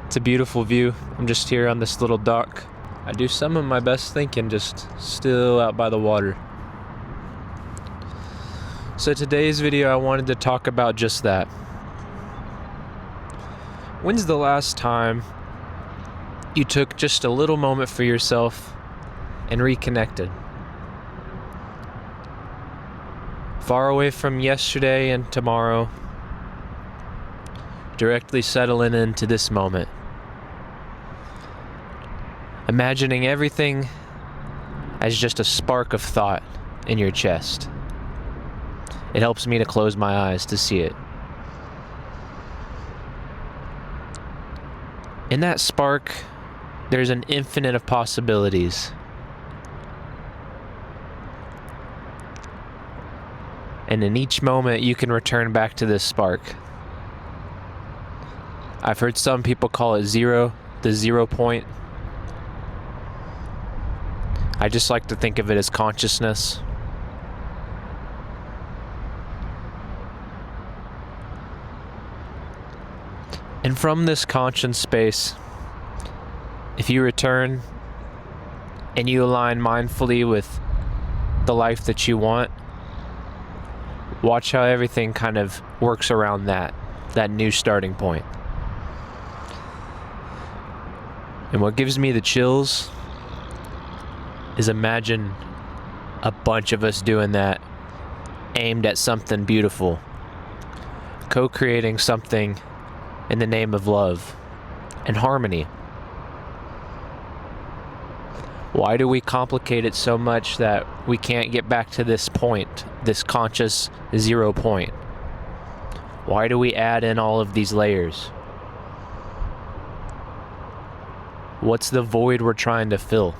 It's a beautiful view. I'm just here on this little dock. I do some of my best thinking just still out by the water. So today's video, I wanted to talk about just that. When's the last time you took just a little moment for yourself and reconnected? Far away from yesterday and tomorrow, directly settling into this moment. Imagining everything as just a spark of thought in your chest. It helps me to close my eyes to see it. In that spark, there's an infinite of possibilities. And in each moment, you can return back to this spark. I've heard some people call it zero, the 0 point. I just like to think of it as consciousness. And from this conscious space, if you return and you align mindfully with the life that you want, watch how everything kind of works around that new starting point. And what gives me the chills is imagine a bunch of us doing that, aimed at something beautiful, co-creating something in the name of love and harmony. Why do we complicate it so much that we can't get back to this point, this conscious 0 point? Why do we add in all of these layers? What's the void we're trying to fill?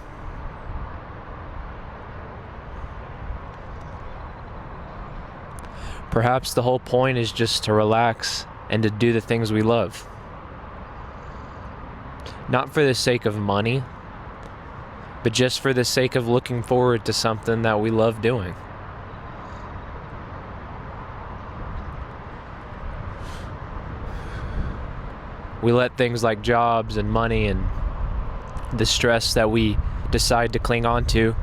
Perhaps the whole point is just to relax and to do the things we love. Not for the sake of money, but just for the sake of looking forward to something that we love doing. We let things like jobs and money and the stress that we decide to cling on to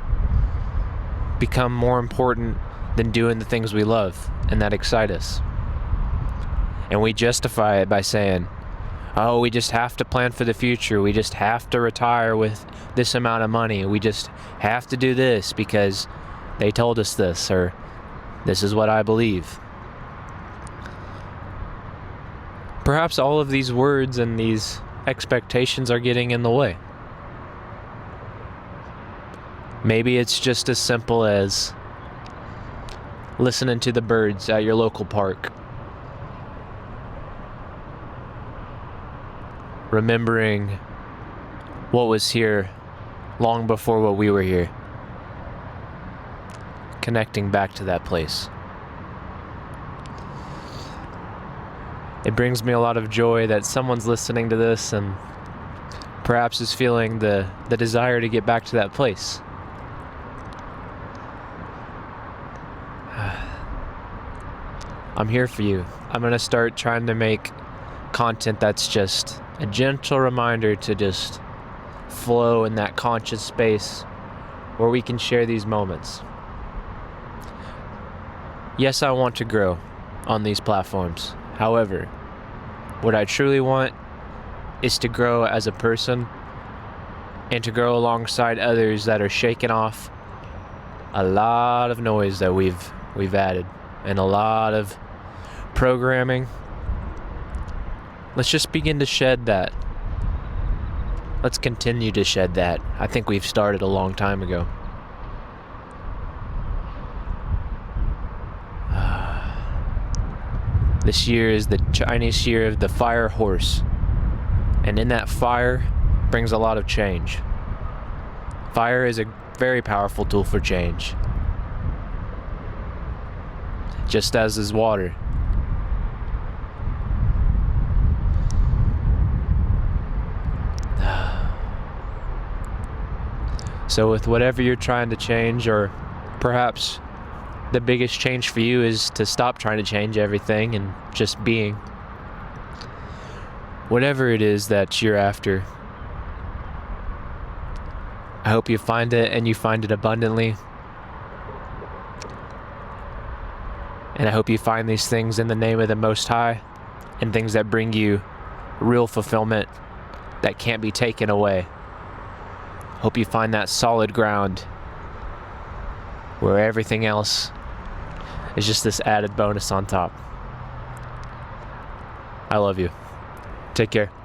become more important than doing the things we love and that excite us. And we justify it by saying, oh, we just have to plan for the future. We just have to retire with this amount of money. We just have to do this because they told us this, or this is what I believe. Perhaps all of these words and these expectations are getting in the way. Maybe it's just as simple as listening to the birds at your local park. Remembering what was here long before what we were here. Connecting back to that place. It brings me a lot of joy that someone's listening to this and perhaps is feeling the desire to get back to that place. I'm here for you. I'm going to start trying to make content that's just a gentle reminder to just flow in that conscious space where we can share these moments. Yes, I want to grow on these platforms. However, what I truly want is to grow as a person and to grow alongside others that are shaking off a lot of noise that we've added and a lot of programming. Let's just begin to shed that. Let's continue to shed that. I think we've started a long time ago. This year is the Chinese year of the fire horse. And in that fire brings a lot of change. Fire is a very powerful tool for change. Just as is water. So with whatever you're trying to change, or perhaps the biggest change for you is to stop trying to change everything and just being. whatever it is that you're after. I hope you find it and you find it abundantly. And I hope you find these things in the name of the Most High, and things that bring you real fulfillment that can't be taken away. Hope you find that solid ground where everything else is just this added bonus on top. I love you. Take care.